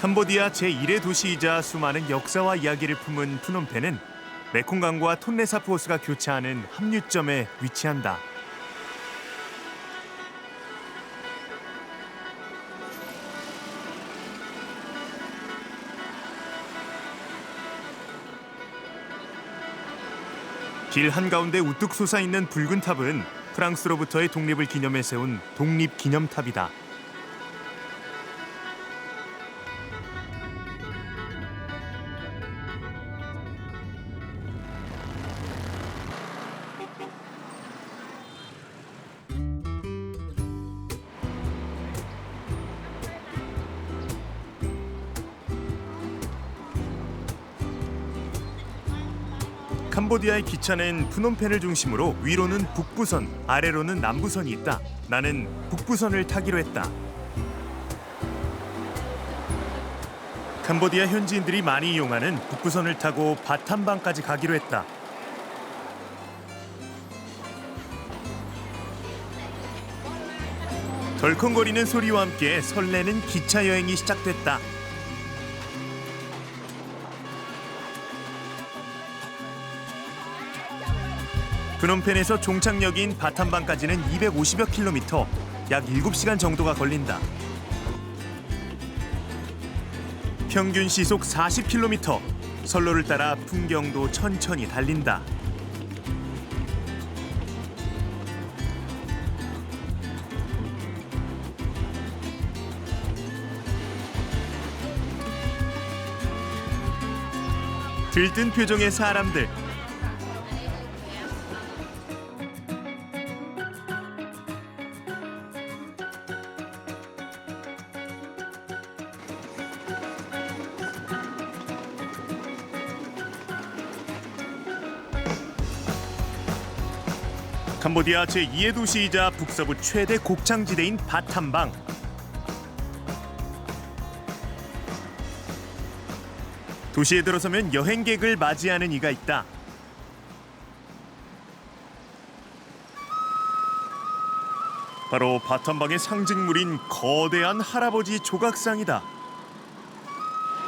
캄보디아 제1의 도시이자 수많은 역사와 이야기를 품은 프놈펜은 메콩강과 톤레사프 호수가 교차하는 합류점에 위치한다. 길 한가운데 우뚝 솟아있는 붉은 탑은 프랑스로부터의 독립을 기념해 세운 독립기념탑이다. 캄보디아의 기차는 프놈펜을 중심으로 위로는 북부선, 아래로는 남부선이 있다. 나는 북부선을 타기로 했다. 캄보디아 현지인들이 많이 이용하는 북부선을 타고 바탐방까지 가기로 했다. 덜컹거리는 소리와 함께 설레는 기차 여행이 시작됐다. 프놈펜에서 종착역인 바탐방까지는 250여 킬로미터, 약 7시간 정도가 걸린다. 평균 시속 40킬로미터, 선로를 따라 풍경도 천천히 달린다. 들뜬 표정의 사람들. 캄보디아 제2의 도시이자 북서부 최대 곡창지대인 바탐방. 도시에 들어서면 여행객을 맞이하는 이가 있다. 바로 바탐방의 상징물인 거대한 할아버지 조각상이다.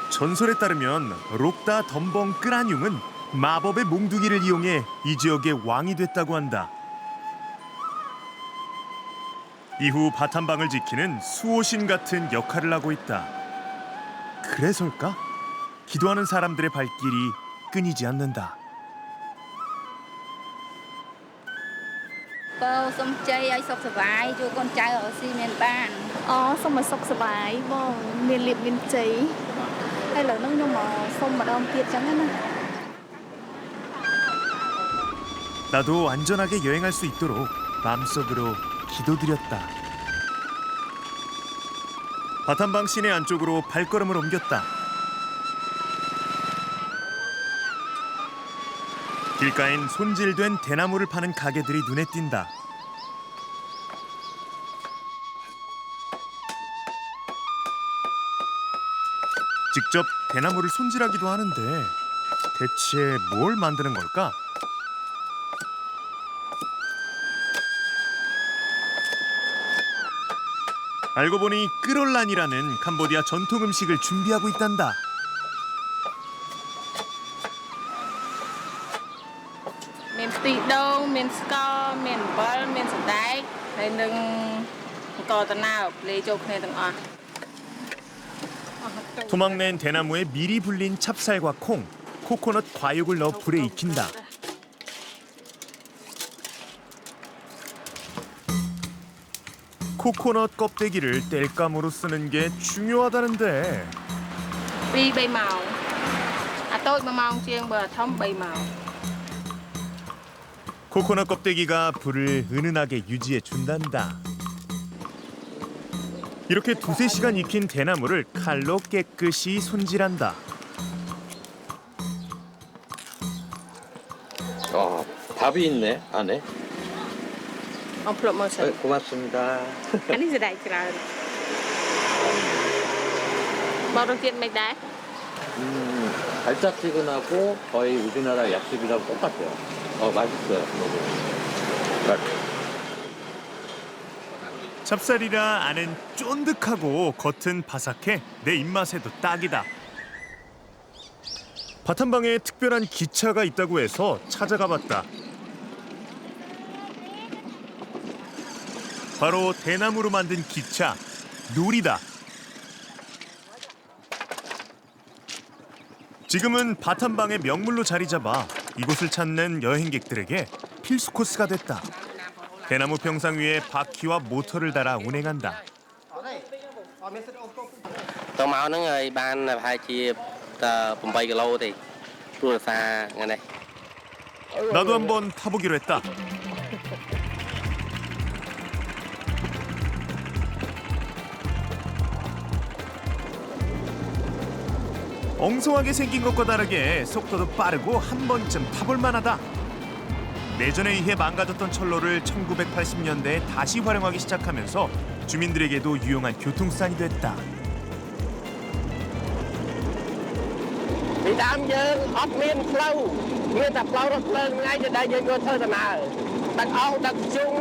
전설에 따르면 록다 덤벙 끄라뇽은 마법의 몽둥이를 이용해 이 지역의 왕이 됐다고 한다. 이후 바탐방을 지키는 수호신 같은 역할을 하고 있다. 그래서일까? 기도하는 사람들의 발길이 끊이지 않는다. Cô xôm chơi ai sọc sải cho con trai ở xi miền Ban. Xong rồi sọc sải vô miền liệp miền trí hay là nâng nhưng mà xong mà đom tiệt chẳng hạn. 나도 안전하게 여행할 수 있도록 마음속으로 기도드렸다. 바탐방 시내 안쪽으로 발걸음을 옮겼다. 길가엔 손질된 대나무를 파는 가게들이 눈에 띈다. 직접 대나무를 손질하기도 하는데 대체 뭘 만드는 걸까? 알고 보니 끄롤란이라는 캄보디아 전통 음식을 준비하고 있단다. Miền Tị Đâu, miền Sco, miền Bol, miền Sài Đáy, hay nâng cò tận nào lấy cho này tận à. 토막낸 대나무에 미리 불린 찹쌀과 콩, 코코넛 과육을 넣어 불에 익힌다. 코코넛 껍데기를 땔감으로 쓰는 게 중요하다는데. Đi bay màu. À tôi mà màu chiên bờ thông bay màu. 코코넛 껍데기가 불을 은은하게 유지해 준단다. 이렇게 2~3시간 익힌 대나무를 칼로 깨끗이 손질한다. 밥이 있네 안에. Ông màu sợi. 고맙습니다. Anh đi đại trả. Bao đầu tiên mày đá. 달짝지근하고 거의 우리나라 약집이랑 똑같아요. 맛있어요. 찹쌀이라 안은 쫀득하고 겉은 바삭해 내 입맛에도 딱이다. 바탄방에 특별한 기차가 있다고 해서 찾아가 봤다. 바로 대나무로 만든 기차, 놀이다. 지금은 바탄방의 명물로 자리 잡아 이곳을 찾는 여행객들에게 필수 코스가 됐다. 대나무 평상 위에 바퀴와 모터를 달아 운행한다. តមកហ្នឹងហើយបានប្រហែលជា8 គីឡូទេព្រោះសារថ្ងៃនេះ 나도 한번 타보기로 했다. 엉성하게 생긴 것과 다르게 속도도 빠르고 한 번쯤 타볼 만하다. 내전에 의해 망가졌던 철로를 1980년대에 다시 활용하기 시작하면서 주민들에게도 유용한 교통수단이 됐다. ពីដើមយើងអត់មានផ្លូវមានតែផ្លូវរថភ្លើងហ្នឹងឯងដែលយើងយកធ្វើដំណើរដឹកអោសដឹកជុង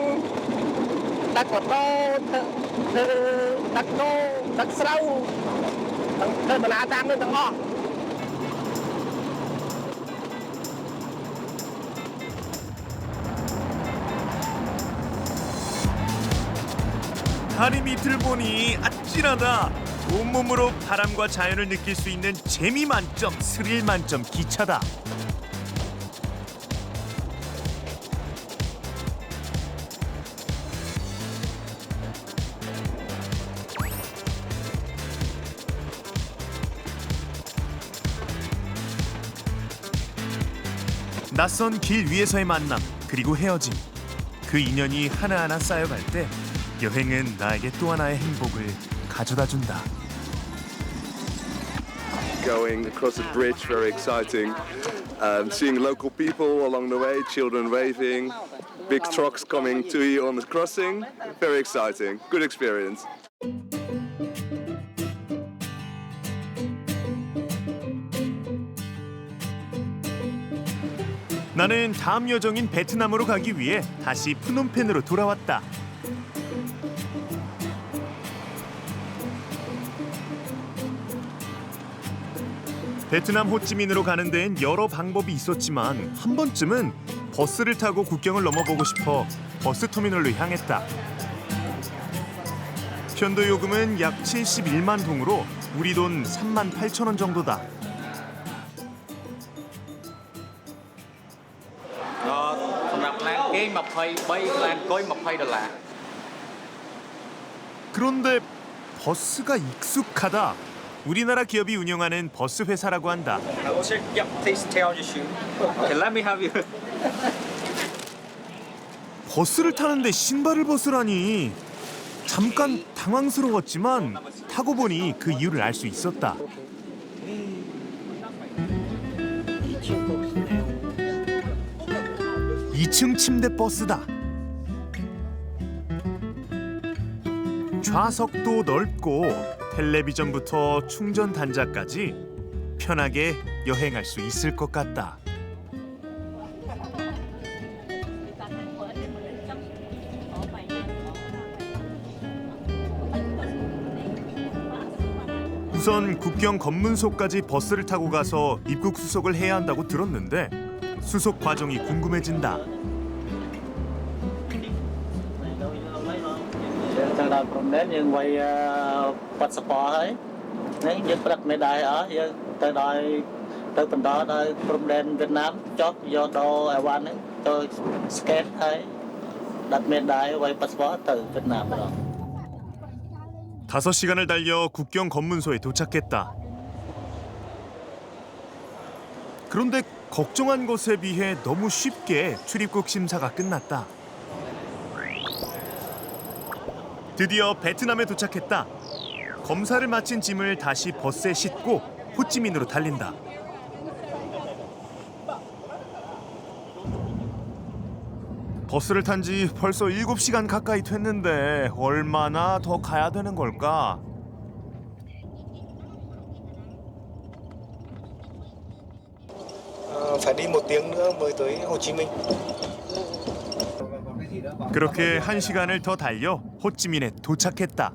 ដឹកម៉ូតូធ្វើដឹកគោដឹកស្រូវធ្វើដំណើរតាមនោះទាំងអស់ 다리 밑을 보니 아찔하다. 온몸으로 바람과 자연을 느낄 수 있는 재미 만점, 스릴 만점 기차다. 낯선 길 위에서의 만남, 그리고 헤어짐. 그 인연이 하나하나 쌓여갈 때 여행은 나에게 또 하나의 행복을 가져다 준다. Going across a bridge, very exciting. Seeing local people along the way, children waving, big trucks coming to you on the crossing. Very exciting. Good experience. 나는 다음 여정인 베트남으로 가기 위해 다시 프놈펜으로 돌아왔다. 베트남 호찌민으로 가는 데엔 여러 방법이 있었지만 한 번쯤은 버스를 타고 국경을 넘어보고 싶어 버스 터미널로 향했다. 편도 요금은 약 71만 동으로 우리 돈 3만 8천 원 정도다. 그런데 버스가 익숙하다. 우리나라 기업이 운영하는 버스 회사라고 한다. 버스를 타는데 신발을 벗으라니. 잠깐 당황스러웠지만 타고 보니 그 이유를 알 수 있었다. (2층) 침대 버스다. 좌석도 넓고 텔레비전부터 충전 단자까지 편하게 여행할 수 있을 것 같다. 우선 국경 검문소까지 버스를 타고 가서 입국 수속을 해야 한다고 들었는데 수속 과정이 궁금해진다.ដល់ព្រំដែនយើងវាយប៉ាត់សពតហើយនេះយើងព្រឹកមេដាយអស់យើងទៅដល់ទៅបន្តដល់ព្រំដែនវៀតណាមចុះយកដល់អីវ៉ាន់នេះទៅស្កេតហើយដាក់មេដាយវាយប៉ាត់សពតទៅវៀតណាមម្ដង 5시간을 달려 국경 검문소에 도착했다. 그런데 걱정한 것에 비해 너무 쉽게 출입국 심사가 끝났다. 드디어 베트남에 도착했다. 검사를 마친 짐을 다시 버스에 싣고 호찌민으로 달린다. 버스를 탄 지 벌써 7시간 가까이 됐는데 얼마나 더 가야 되는 걸까? Phải đi 1 tiếng nữa mới tới Hồ Chí Minh. 그렇게 1시간을 더 달려 호찌민에 도착했다.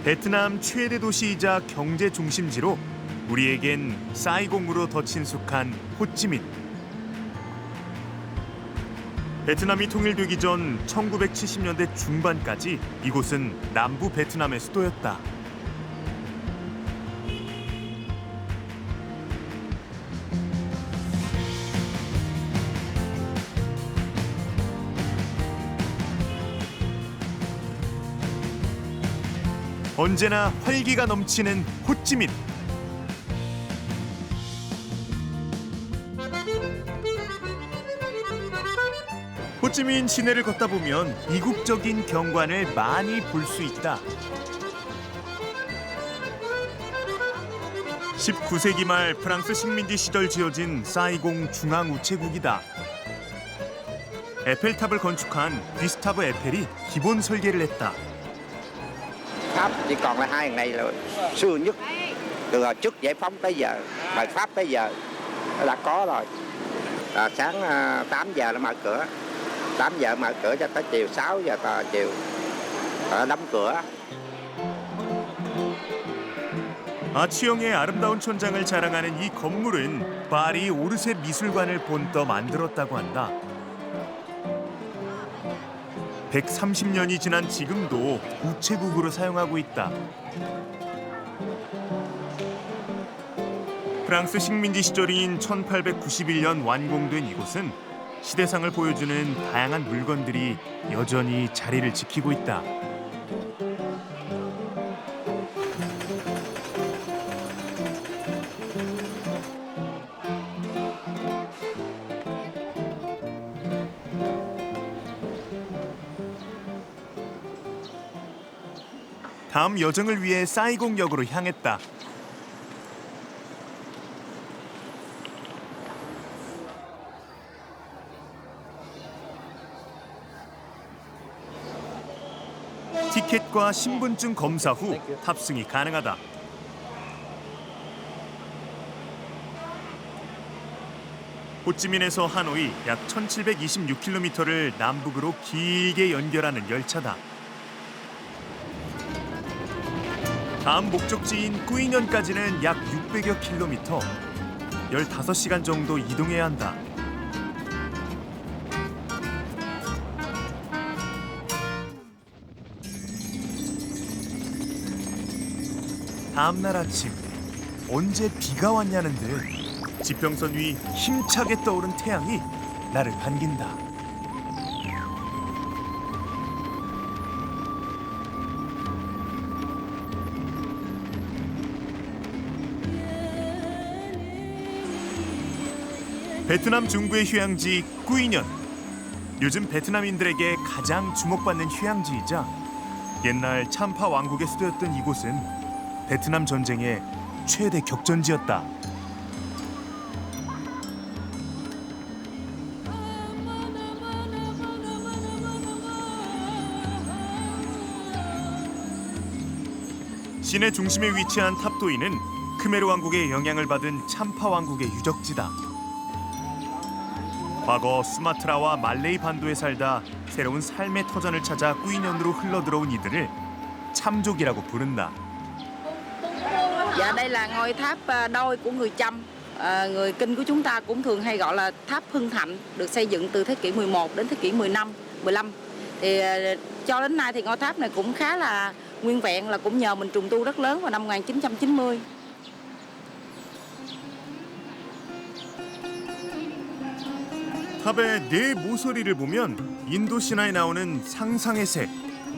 베트남 최대 도시이자 경제 중심지로 우리에겐 사이공으로 더 친숙한 호찌민. 베트남이 통일되기 전 1970년대 중반까지 이곳은 남부 베트남의 수도였다. 언제나 활기가 넘치는 호찌민. 호찌민 시내를 걷다 보면 이국적인 경관을 많이 볼 수 있다. 19세기 말 프랑스 식민지 시절 지어진 사이공 중앙우체국이다. 에펠탑을 건축한 귀스타브 에펠이 기본 설계를 했다. Pháp chỉ còn là hai ngày là xưa nhất từ trước giải phóng tới giờ, thời Pháp tới giờ đã có rồi. Sáng 8 giờ nó mở cửa, 8 giờ mở cửa cho tới chiều 6 giờ chiều đóng cửa. 아치형의 아름다운 천장을 자랑하는 이 건물은 파리 오르세 미술관을 본떠 만들었다고 한다. 130년이 지난 지금도 우체국으로 사용하고 있다. 프랑스 식민지 시절인 1891년 완공된 이곳은 시대상을 보여주는 다양한 물건들이 여전히 자리를 지키고 있다. 다음 여정을 위해 사이공역으로 향했다. 티켓과 신분증 검사 후 탑승이 가능하다. 호찌민에서 하노이 약 1726km를 남북으로 길게 연결하는 열차다. 다음 목적지인 꾸이년까지는 약 600여 킬로미터, 15시간 정도 이동해야 한다. 다음 날 아침, 언제 비가 왔냐는 듯 지평선 위 힘차게 떠오른 태양이 나를 반긴다. 베트남 중부의 휴양지 꾸이년. 요즘 베트남인들에게 가장 주목받는 휴양지이자 옛날 참파 왕국의 수도였던 이곳은 베트남 전쟁의 최대 격전지였다. 시내 중심에 위치한 탑도이는 크메르 왕국의 영향을 받은 참파 왕국의 유적지다. 과거 수마트라와 말레이 반도에 살다 새로운 삶의 터전을 찾아 꾸이년으로 흘러들어온 이들을 참족이라고 부른다. Dạ đây là ngôi tháp đôi của người Chăm. Người Kinh của chúng ta cũng thường hay gọi là tháp Hưng Thạnh, được xây dựng từ thế kỷ 11 đến thế kỷ 15. Thì cho đến nay thì ngôi tháp này cũng khá là nguyên vẹn, là cũng nhờ mình trùng tu rất lớn vào năm 1990. 탑의 네 모서리를 보면 인도 신화에 나오는 상상의 새,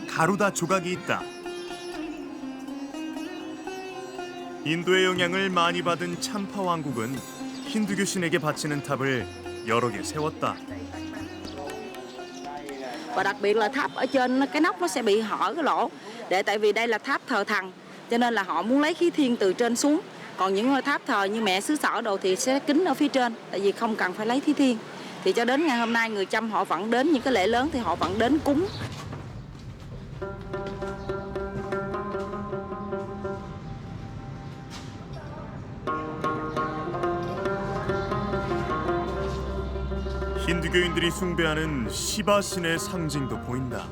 가루다 조각이 있다. 인도의 영향을 많이 받은 참파 왕국은 힌두교 신에게 바치는 탑을 여러 개 세웠다. Và đặc biệt là tháp ở trên cái nóc nó sẽ bị hở cái lỗ, để tại vì đây là tháp thờ thần, cho nên là họ muốn lấy khí thiên từ trên xuống. Còn những ngôi tháp thờ như mẹ xứ sở đồ thì sẽ kín ở phía trên, tại vì không cần phải lấy khí thiên. Thì cho đến ngày hôm nay người Chăm họ vẫn đến những cái lễ lớn thì họ vẫn đến cúng. 힌두교인들이 숭배하는 시바 신의 상징도 보인다.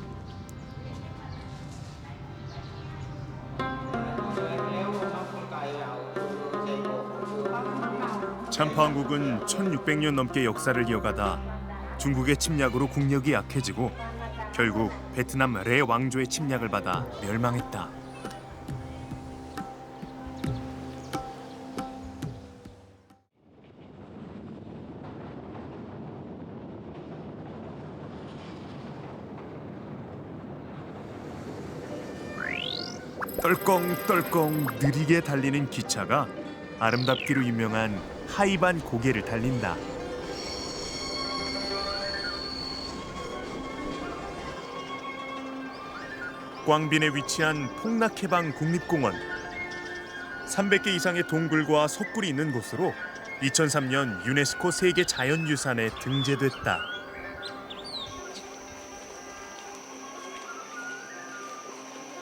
참파 왕국은 1600년 넘게 역사를 이어가다 중국의 침략으로 국력이 약해지고 결국 베트남 레 왕조의 침략을 받아 멸망했다. 떨컹떨컹 느리게 달리는 기차가 아름답기로 유명한 하이반 고개를 달린다. 꽝빈에 위치한 폭락해방 국립공원. 300개 이상의 동굴과 석굴이 있는 곳으로 2003년 유네스코 세계 자연유산에 등재됐다.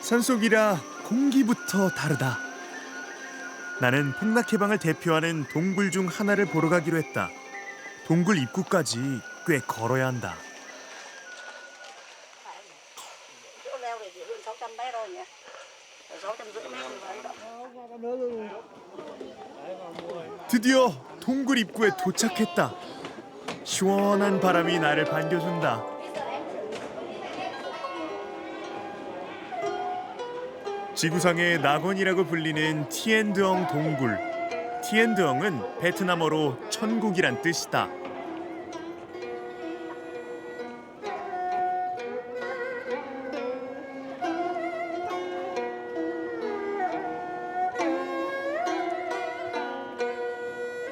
산속이라 공기부터 다르다. 나는 폭락해방을 대표하는 동굴 중 하나를 보러 가기로 했다. 동굴 입구까지 꽤 걸어야 한다. 드디어 동굴 입구에 도착했다. 시원한 바람이 나를 반겨준다. 지구상의 낙원이라고 불리는 티엔드엉 동굴. 티엔드엉은 베트남어로 천국이란 뜻이다.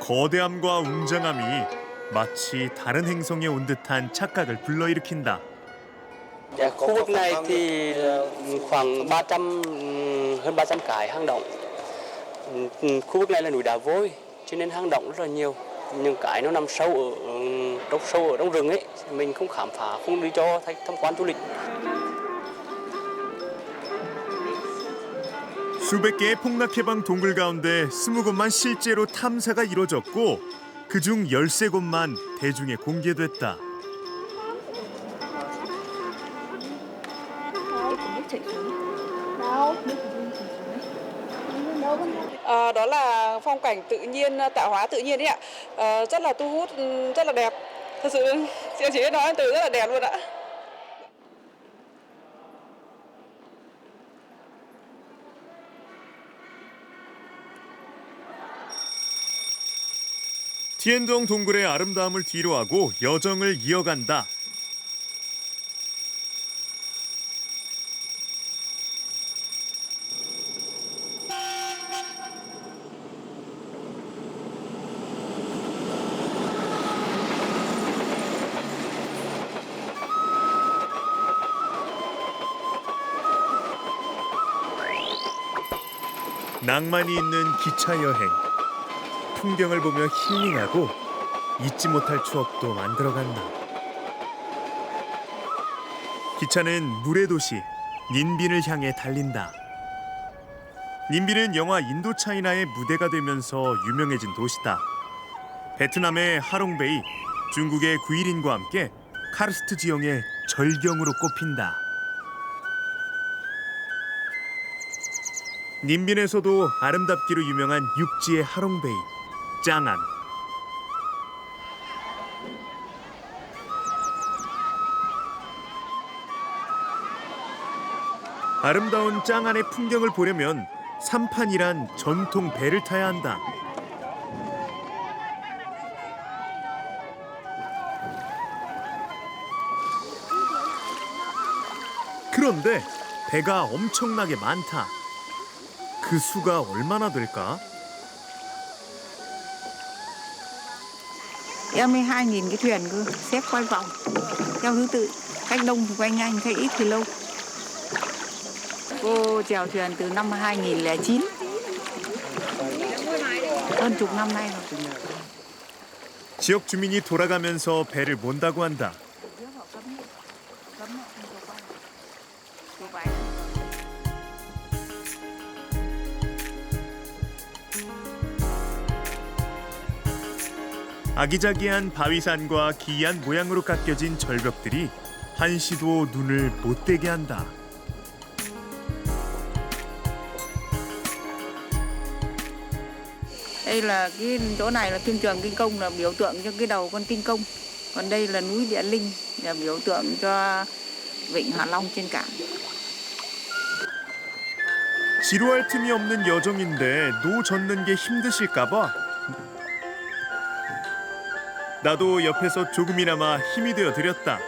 거대함과 웅장함이 마치 다른 행성에 온 듯한 착각을 불러일으킨다. Khu vực này thì khoảng 300 hơn 300 cái hang động. Khu vực này là núi đá vôi, cho nên hang động rất là nhiều. Những cái nó nằm sâu ở trong rừng ấy, mình không khám phá, không đi cho tham quan du lịch. 수백 개의 폭락해방 동굴 가운데 20곳만 실제로 탐사가 이뤄졌고 그중 13곳만 대중에 공개됐다. Đó là phong cảnh tự nhiên, tạo hóa tự nhiên đấy ạ. Rất là thu hút, rất là đẹp. Thật sự chị chỉ nói từ rất là đẹp luôn ạ. 티엔드엉 동굴의 아름다움을 뒤로하고 여정을 이어간다. 낭만이 있는 기차 여행. 풍경을 보며 힐링하고 잊지 못할 추억도 만들어간다. 기차는 물의 도시 닌빈을 향해 달린다. 닌빈은 영화 인도차이나의 무대가 되면서 유명해진 도시다. 베트남의 하롱베이, 중국의 구이린과 함께 카르스트 지형의 절경으로 꼽힌다. 닌빈에서도 아름답기로 유명한 육지의 하롱베이, 짱안. 아름다운 짱안의 풍경을 보려면 삼판이란 전통 배를 타야 한다. 그런데 배가 엄청나게 많다. 그 수가 얼마나 될까? Em 2.000 cái thuyền cơ, xếp quay vòng theo thứ tự, khách đông thì quay nhanh, khách ít thì lâu. Cô chèo thuyền từ năm 2009, hơn chục năm nay rồi. 지역 주민이 돌아가면서 배를 몬다고 한다. 아기자기한 바위산과 기이한 모양으로 깎여진 절벽들이 한시도 눈을 못 떼게 한다. Đây là cái chỗ này là thiên trường kinh công, là biểu tượng cho cái đầu con kinh công. Còn đây là núi Địa Linh, là biểu tượng cho vịnh Hạ Long trên cảng. 지루할 틈이 없는 여정인데 노 젓는 게 힘드실까 봐 나도 옆에서 조금이나마 힘이 되어 드렸다.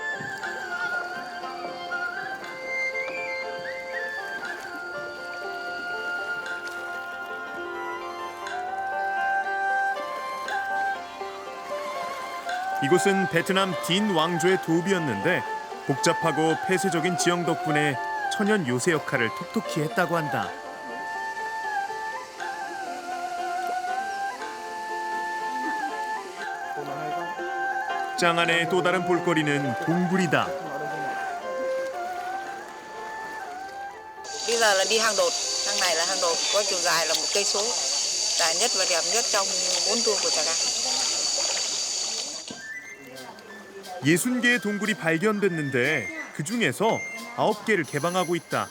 이곳은 베트남 딘 왕조의 도읍이었는데 복잡하고 폐쇄적인 지형 덕분에 천연 요새 역할을 톡톡히 했다고 한다. 짱 안에 또 다른 볼거리는 동굴이다. Bây giờ là đi hang đột, hang này là hang đột, có chiều dài là 1 cây số, dài nhất và đẹp nhất trong 4 tour của Trà Ga. 60개의 동굴이 발견됐는데 그 중에서 9개를 개방하고 있다.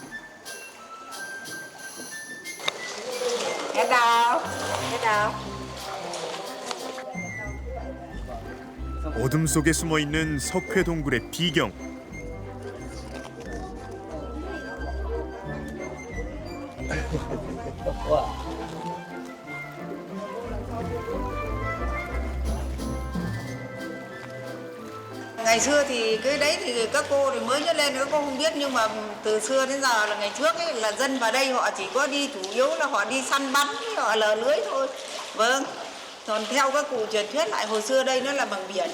어둠 속에 숨어 있는 석회 동굴의 비경. Ngày xưa thì cái đấy thì các cô thì mới nhớ lên các cô không biết, nhưng mà từ xưa đến giờ là ngày trước ấy, là dân vào đây họ chỉ có đi, chủ yếu là họ đi săn bắn, họ lờ lưới thôi. Vâng. Còn theo các cụ truyền thuyết lại hồi xưa đây nó là bằng biển,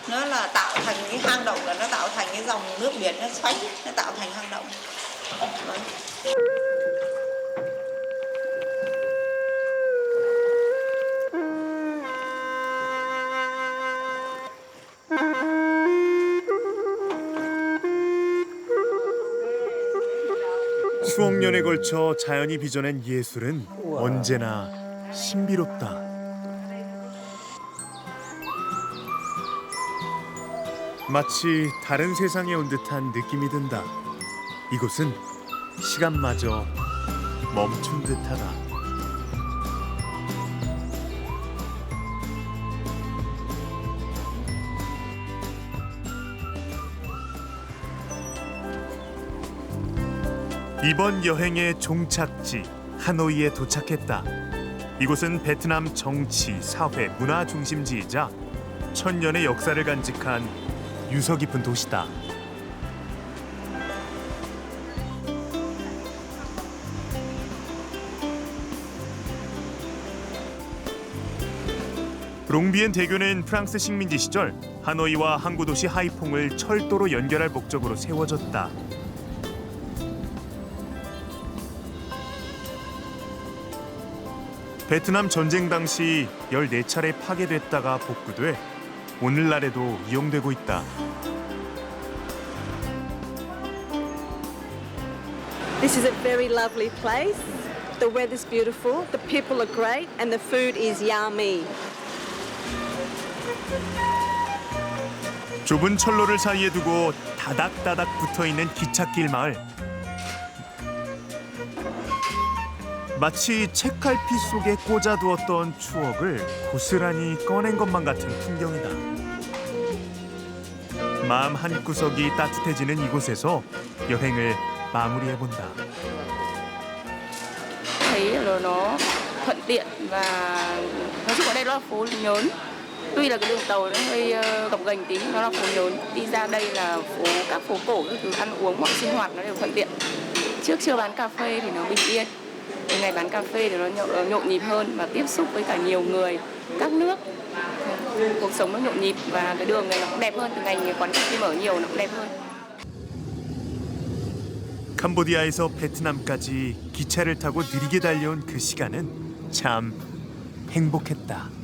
nó là tạo thành cái hang động, là nó tạo thành cái dòng nước biển nó xoáy, nó tạo thành hang động. Vâng. 수억 년에 걸쳐 자연이 빚어낸 예술은 언제나 신비롭다. 마치 다른 세상에 온 듯한 느낌이 든다. 이곳은 시간마저 멈춘 듯하다. 이번 여행의 종착지 하노이에 도착했다. 이곳은 베트남 정치, 사회, 문화 중심지이자 천년의 역사를 간직한 유서 깊은 도시다. 롱비엔 대교는 프랑스 식민지 시절 하노이와 항구 도시 하이퐁을 철도로 연결할 목적으로 세워졌다. 베트남 전쟁 당시 14차례 파괴됐다가 복구돼 오늘날에도 이용되고 있다. This is a very lovely place. The weather's beautiful, the people are great, and the food is yummy. 좁은 철로를 사이에 두고 다닥다닥 붙어있는 기찻길 마을. 마치 책갈피 속에 꽂아두었던 추억을 고스란히 꺼낸 것만 같은 풍경이다. 마음 한구석이 따뜻해지는 이곳에서 여행을 마무리해본다. Thấy là nó thuận tiện và nói chung ở đây nó là phố nhốn. Tuy là cái đường tàu nó hơi gập ghềnh tí, nó là phố nhốn. Đi ra đây là các phố cổ, các thứ ăn uống, mọi sinh hoạt nó đều thuận tiện. Trước chưa bán cà phê thì nó bình yên. Cái ngày bán cà phê thì nó nhộn nhịp hơn và tiếp xúc với cả nhiều người, các nước. Cuộc sống nó nhộn nhịp và cái đường này nó cũng đẹp hơn, từ ngày quán cà phê mở nhiều nó cũng đẹp hơn. 캄보디아에서 베트남까지 기차를 타고 느리게 달려온 그 시간은 참 행복했다.